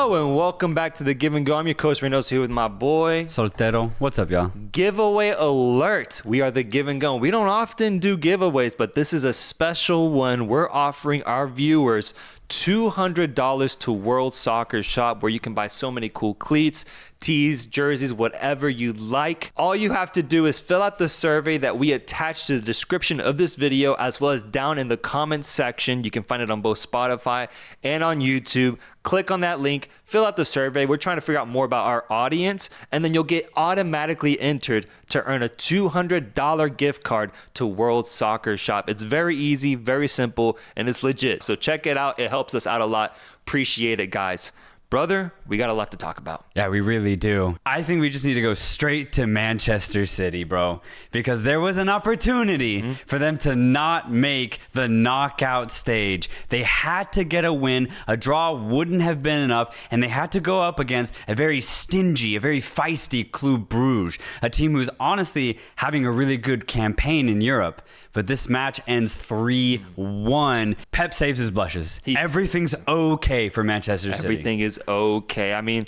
Hello and welcome back to the Give and Go. I'm your coach Reynoso here with my boy Soltero. What's up, y'all? Giveaway alert. We are the Give and Go. We don't often do giveaways, but this is a special one. We're offering our viewers $200 to World Soccer Shop, where you can buy so many cool cleats, tees, jerseys, whatever you like. All you have to do is fill out the survey that we attach to the description of this video, as well as down in the comments section. You can find it on both Spotify and on YouTube. Click on that link, fill out the survey. We're trying to figure out more about our audience, and then you'll get automatically entered to earn a $200 gift card to World Soccer Shop. It's very easy, very simple, and it's legit. So check it out. It helps us out a lot. Appreciate it, guys. Brother, we got a lot to talk about. Yeah, we really do. I think we just need to go straight to Manchester City, bro, because there was an opportunity for them to not make the knockout stage. They had to get a win. A draw wouldn't have been enough, and they had to go up against a very stingy, a very feisty Club Brugge, a team who's honestly having a really good campaign in Europe. But this match ends 3-1. Pep saves his blushes. Everything's okay for Manchester City. Everything is okay. I mean,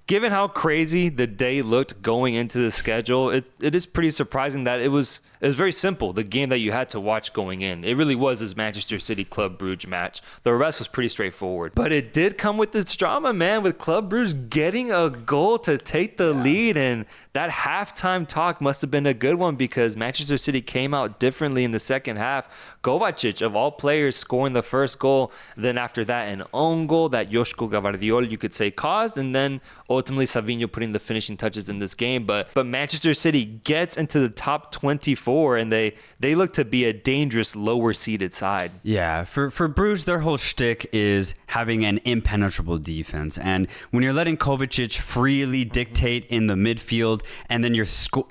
given how crazy the day looked going into the schedule, it is pretty surprising that it was very simple, the game that you had to watch going in. It really was this Manchester City Club Brugge match. The rest was pretty straightforward. But it did come with its drama, man, with Club Brugge getting a goal to take the lead. And that halftime talk must have been a good one, because Manchester City came out differently in the second half. Kovacic, of all players, scoring the first goal. Then after that, an own goal that Joško Gvardiol, you could say, caused. And then ultimately Savinho putting the finishing touches in this game. But Manchester City gets into the top 24, and they look to be a dangerous lower seeded side. Yeah, for Bruges, their whole shtick is having an impenetrable defense. And when you're letting Kovacic freely dictate in the midfield, and then you're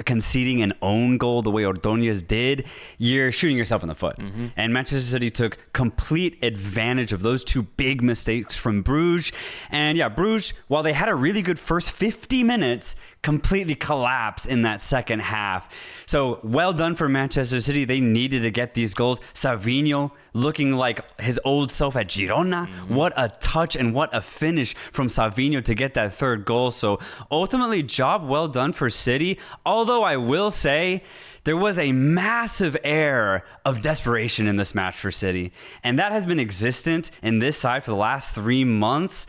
conceding an own goal the way Ordóñez did, you're shooting yourself in the foot. And Manchester City took complete advantage of those two big mistakes from Bruges. And yeah, Bruges, while they had a really good first 50 minutes, completely collapsed in that second half. So well done for Manchester City. They needed to get these goals. Savinho looking like his old self at Girona. What a touch and what a finish from Savinho to get that third goal. So ultimately, job well done for City. Although I will say, there was a massive air of desperation in this match for City. And that has been existent in this side for the last 3 months.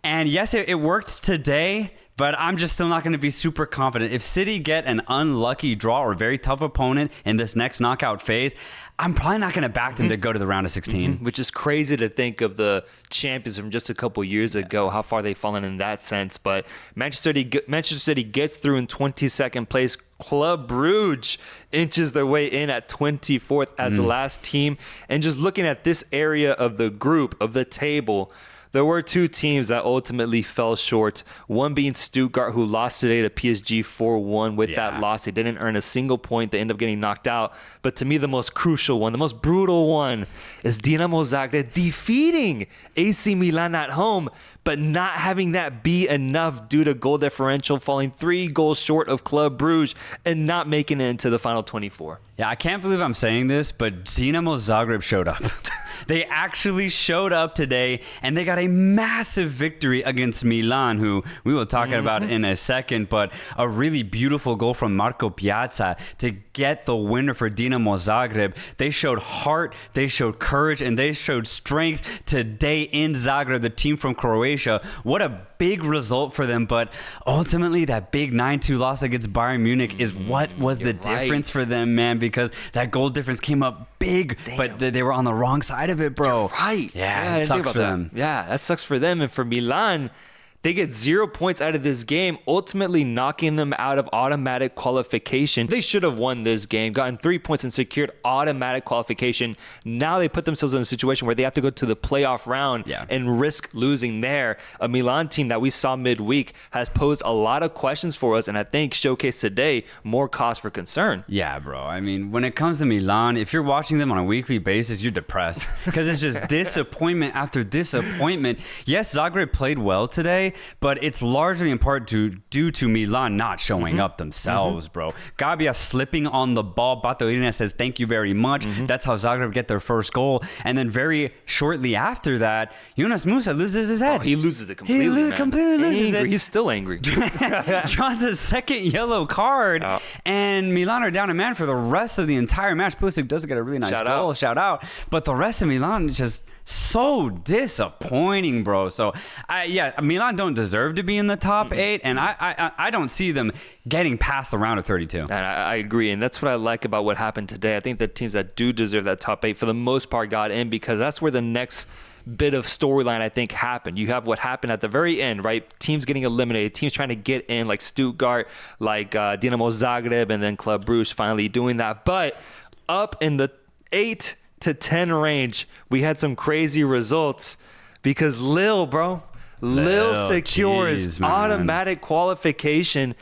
And yes, it worked today, but I'm just still not going to be super confident. If City get an unlucky draw or a very tough opponent in this next knockout phase, I'm probably not going to back them to go to the round of 16. Which is crazy to think of the champions from just a couple years ago, how far they've fallen in that sense. But Manchester City gets through in 22nd place. Club Brugge inches their way in at 24th as the last team. And just looking at this area of the group, of the table, there were two teams that ultimately fell short. One being Stuttgart, who lost today to PSG 4-1. With that loss, they didn't earn a single point. They end up getting knocked out. But to me, the most crucial one, the most brutal one, is Dinamo Zagreb defeating AC Milan at home, but not having that be enough due to goal differential, falling 3 goals short of Club Brugge and not making it into the final 24. Yeah, I can't believe I'm saying this, but Dinamo Zagreb showed up. They actually showed up today, and they got a massive victory against Milan, who we will talk about in a second, but a really beautiful goal from Marco Piazza to get the winner for Dinamo Zagreb. They showed heart, they showed courage, and they showed strength today in Zagreb, the team from Croatia. What a big result for them, but ultimately that big 9-2 loss against Bayern Munich is what was the difference for them, man, because that goal difference came up big, but they were on the wrong side of it, bro. You're right. Yeah, it sucks for them. Yeah, that sucks for them. And for Milan, they get 0 points out of this game, ultimately knocking them out of automatic qualification. They should have won this game, gotten 3 points and secured automatic qualification. Now they put themselves in a situation where they have to go to the playoff round and risk losing there. A Milan team that we saw midweek has posed a lot of questions for us, and I think showcased today more cause for concern. Yeah, bro. I mean, when it comes to Milan, if you're watching them on a weekly basis, you're depressed because it's just disappointment after disappointment. Yes, Zagreb played well today, but it's largely in part due to Milan not showing up themselves, bro. Gabia slipping on the ball. Batoirina says, thank you very much. That's how Zagreb get their first goal. And then very shortly after that, Yunus Musa loses his head. Oh, he loses it completely, man. Completely loses it. He's still angry. Draws a second yellow card, and Milan are down a man for the rest of the entire match. Pulisic does get a really nice goal. Shout out. But the rest of Milan is just so disappointing, bro. So, Milan don't deserve to be in the top 8, and I don't see them getting past the round of 32. And I agree, and that's what I like about what happened today. I think the teams that do deserve that top 8, for the most part, got in, because that's where the next bit of storyline, I think, happened. You have what happened at the very end, right? Teams getting eliminated, teams trying to get in, like Stuttgart, like Dinamo Zagreb, and then Club Brugge finally doing that. But up in the 8 to 10 range, we had some crazy results, because Lille secures automatic qualification,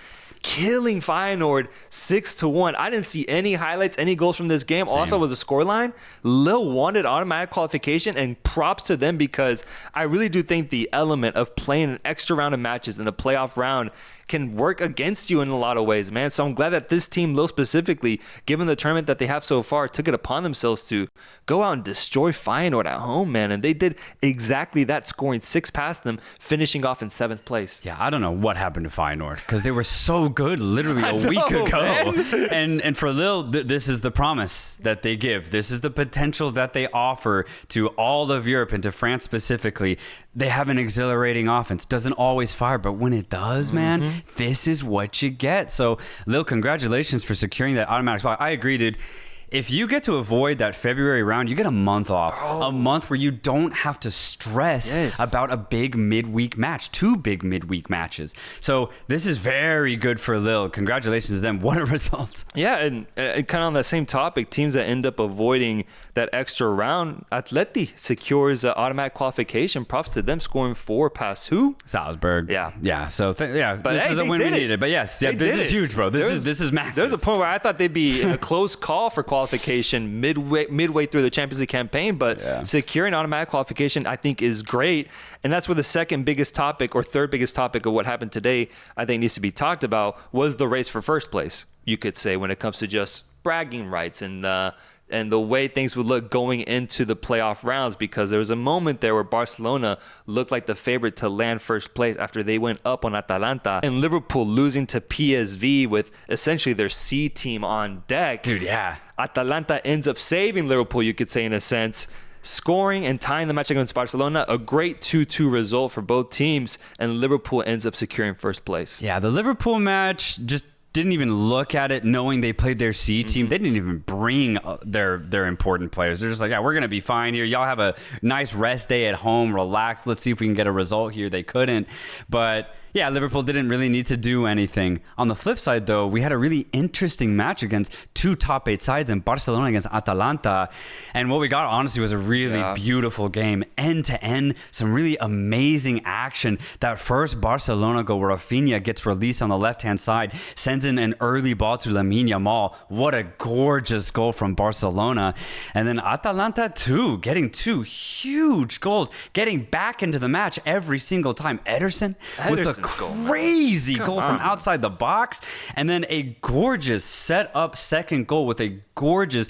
killing Feyenoord 6-1. I didn't see any highlights, any goals from this game. Also was a scoreline. Lille wanted automatic qualification, and props to them, because I really do think the element of playing an extra round of matches in the playoff round can work against you in a lot of ways, man. So I'm glad that this team, Lille specifically, given the tournament that they have so far, took it upon themselves to go out and destroy Feyenoord at home, man. And they did exactly that, scoring 6 past them, finishing off in 7th place. Yeah, I don't know what happened to Feyenoord, because they were so good literally a week ago. And for Lille, this is the promise that they give. This is the potential that they offer to all of Europe and to France specifically. They have an exhilarating offense. Doesn't always fire, but when it does, man, this is what you get. So, Lille, congratulations for securing that automatic spot. I agree, dude. If you get to avoid that February round, you get a month off. A month where you don't have to stress about a big midweek match, 2 big midweek matches. So this is very good for Lille. Congratulations to them. What a result. Yeah, and kind of on that same topic, teams that end up avoiding that extra round, Atleti secures automatic qualification. Props to them, scoring 4 past who? Salzburg. Yeah. So but this is a win we needed. But yes, this is huge, bro. This is massive. There's a point where I thought they'd be a close call for qualification midway through the Champions League campaign, but securing automatic qualification, I think, is great. And that's where the second biggest topic, or third biggest topic, of what happened today, I think, needs to be talked about, was the race for first place, you could say, when it comes to just bragging rights and the way things would look going into the playoff rounds, because there was a moment there where Barcelona looked like the favorite to land first place after they went up on Atalanta, and Liverpool losing to PSV with essentially their C team on deck. Dude, yeah. Atalanta ends up saving Liverpool, you could say, in a sense, scoring and tying the match against Barcelona. A great 2-2 result for both teams, and Liverpool ends up securing first place. Yeah, the Liverpool match just didn't even look at it knowing they played their C team. They didn't even bring their important players. They're just like, yeah, we're going to be fine here. Y'all have a nice rest day at home. Relax. Let's see if we can get a result here. They couldn't. But yeah, Liverpool didn't really need to do anything. On the flip side, though, we had a really interesting match against 2 top 8 sides in Barcelona against Atalanta. And what we got, honestly, was a really beautiful game. End to end, some really amazing action. That first Barcelona goal where Rafinha gets released on the left-hand side, sends in an early ball to Lamine Yamal. What a gorgeous goal from Barcelona. And then Atalanta, too, getting 2 huge goals, getting back into the match every single time. Ederson with a crazy goal from outside the box, and then a gorgeous set up second goal with a gorgeous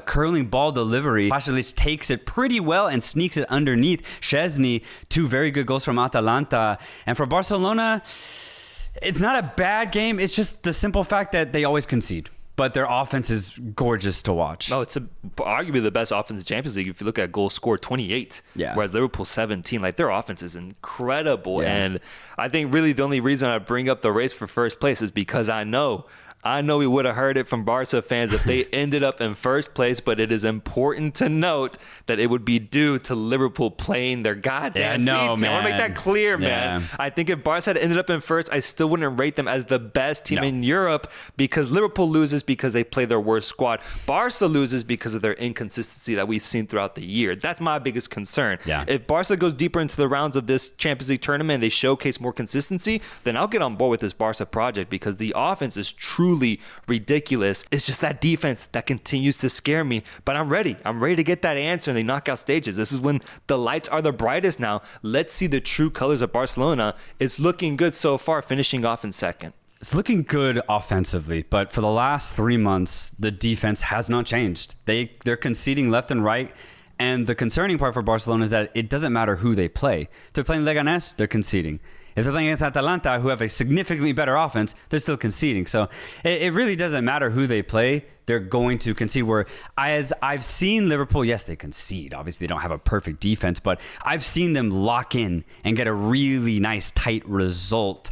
curling ball delivery. Pasalic takes it pretty well and sneaks it underneath Szczesny. 2 very good goals from Atalanta. And for Barcelona, it's not a bad game. It's just the simple fact that they always concede. But their offense is gorgeous to watch. No, it's arguably the best offense in the Champions League. If you look at goals scored, 28. Yeah. Whereas Liverpool 17. Like, their offense is incredible. Yeah. And I think really the only reason I bring up the race for first place is because I know we would have heard it from Barca fans if they ended up in first place, but it is important to note that it would be due to Liverpool playing their goddamn team. I want to make that clear, man. I think if Barca had ended up in first, I still wouldn't rate them as the best team in Europe, because Liverpool loses because they play their worst squad. Barca loses because of their inconsistency that we've seen throughout the year. That's my biggest concern. Yeah. If Barca goes deeper into the rounds of this Champions League tournament and they showcase more consistency, then I'll get on board with this Barca project, because the offense is truly truly ridiculous. It's just that defense that continues to scare me. But I'm ready. I'm ready to get that answer in the knockout stages. This is when the lights are the brightest now. Let's see the true colors of Barcelona. It's looking good so far, finishing off in second. It's looking good offensively, but for the last 3 months, the defense has not changed. They're conceding left and right. And the concerning part for Barcelona is that it doesn't matter who they play. If they're playing Leganés, they're conceding. If they're playing against Atalanta, who have a significantly better offense, they're still conceding. So it really doesn't matter who they play. They're going to concede. Where as I've seen Liverpool, yes, they concede. Obviously, they don't have a perfect defense, but I've seen them lock in and get a really nice, tight result.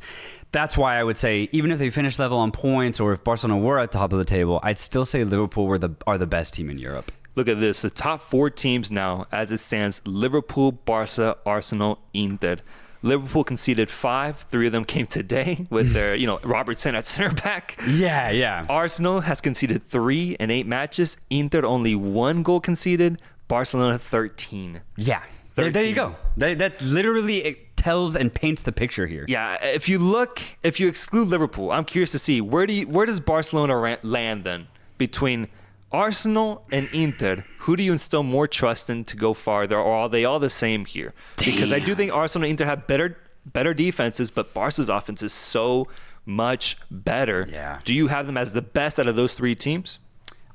That's why I would say, even if they finish level on points or if Barcelona were at the top of the table, I'd still say Liverpool are the best team in Europe. Look at this. The top 4 teams now, as it stands, Liverpool, Barca, Arsenal, Inter. Liverpool conceded 5. 3 of them came today with their, Robertson at center back. Yeah. Arsenal has conceded 3 in 8 matches. Inter only 1 goal conceded. Barcelona 13. Yeah. 13. There you go. That literally tells and paints the picture here. Yeah. If you exclude Liverpool, I'm curious to see where does Barcelona land then between Arsenal and Inter? Who do you instill more trust in to go farther, or are they all the same here? Because I do think Arsenal and Inter have better defenses, but Barca's offense is so much better. Yeah. Do you have them as the best out of those 3 teams?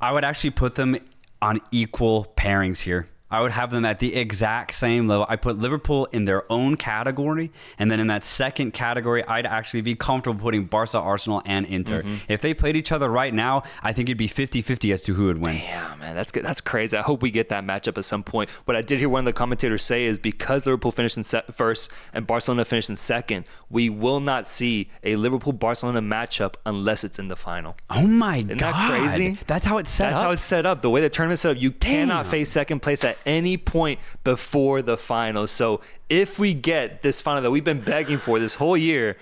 I would actually put them on equal pairings here. I would have them at the exact same level. I put Liverpool in their own category, and then in that second category, I'd actually be comfortable putting Barca, Arsenal, and Inter. If they played each other right now, I think it'd be 50-50 as to who would win. Damn, man, that's good. That's crazy. I hope we get that matchup at some point. What I did hear one of the commentators say is because Liverpool finished in first and Barcelona finished in second, we will not see a Liverpool-Barcelona matchup unless it's in the final. Oh my God. Isn't that crazy? That's how it's set up? That's how it's set up. The way the tournament's set up, you cannot face second place at any point before the final. So if we get this final that we've been begging for this whole year,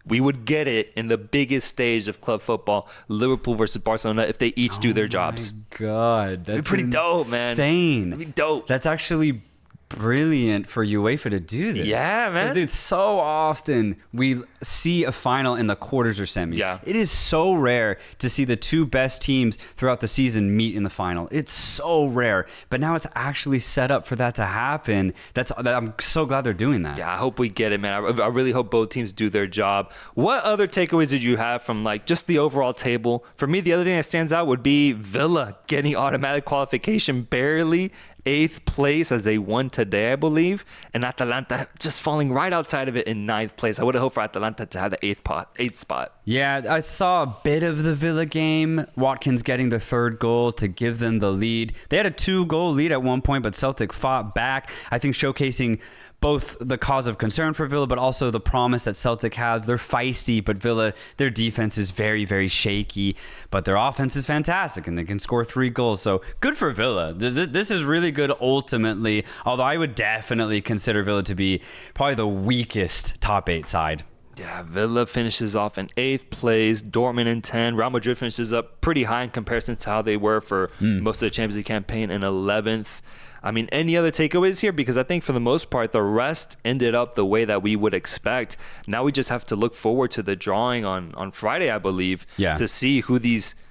we would get it in the biggest stage of club football, Liverpool versus Barcelona, if they each do their jobs. Oh my God. That's pretty dope, man. Insane. It'd be dope. That's actually brilliant for UEFA to do this. Yeah, man. Dude, so often we see a final in the quarters or semis. Yeah. It is so rare to see the 2 best teams throughout the season meet in the final. It's so rare. But now it's actually set up for that to happen. I'm so glad they're doing that. Yeah, I hope we get it, man. I really hope both teams do their job. What other takeaways did you have from just the overall table? For me, the other thing that stands out would be Villa getting automatic qualification, barely 8th place as they won today, I believe, and Atalanta just falling right outside of it in 9th place. I would have hoped for Atalanta to have the 8th spot. Yeah, I saw a bit of the Villa game. Watkins getting the 3rd goal to give them the lead. They had a 2-goal lead at one point, but Celtic fought back. I think showcasing both the cause of concern for Villa, but also the promise that Celtic have. They're feisty, but Villa, their defense is very, very shaky, but their offense is fantastic, and they can score 3 goals. So good for Villa. This is really good ultimately, although I would definitely consider Villa to be probably the weakest top 8 side. Yeah, Villa finishes off in 8th place, Dortmund in 10. Real Madrid finishes up pretty high in comparison to how they were for most of the Champions League campaign in 11th. I mean, any other takeaways here? Because I think for the most part, the rest ended up the way that we would expect. Now we just have to look forward to the drawing on Friday, I believe, to see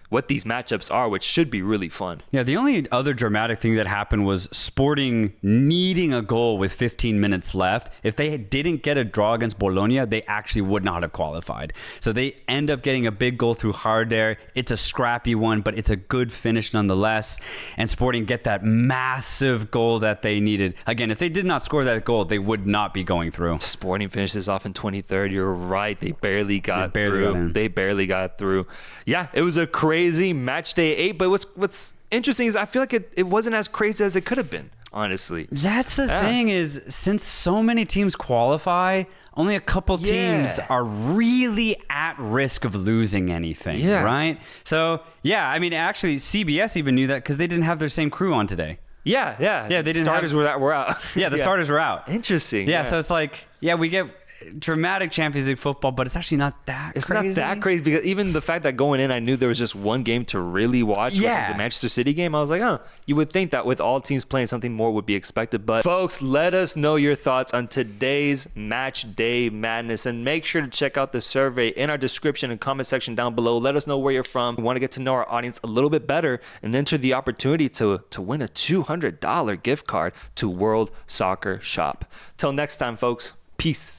what these matchups are, which should be really fun. Yeah, the only other dramatic thing that happened was Sporting needing a goal with 15 minutes left. If they didn't get a draw against Bologna, they actually would not have qualified. So they end up getting a big goal through Harder. It's a scrappy one, but it's a good finish nonetheless. And Sporting get that massive goal that they needed. Again, if they did not score that goal, they would not be going through. Sporting finishes off in 23rd. You're right. They barely got through. They barely got through. Yeah, it was a crazy match day 8, but what's interesting is I feel like it wasn't as crazy as it could have been, honestly. That's the thing is, since so many teams qualify, only a couple teams are really at risk of losing anything, right? So, I mean, actually, CBS even knew that because they didn't have their same crew on today. Yeah. They didn't starters were out. The starters were out. Interesting. Yeah, so it's like, we get... dramatic Champions League football, but it's actually not that crazy. It's not that crazy because even the fact that going in, I knew there was just one game to really watch, which was the Manchester City game. I was like, oh, you would think that with all teams playing, something more would be expected. But folks, let us know your thoughts on today's Match Day Madness, and make sure to check out the survey in our description and comment section down below. Let us know where you're from. We want to get to know our audience a little bit better and enter the opportunity to win a $200 gift card to World Soccer Shop. Till next time, folks. Peace.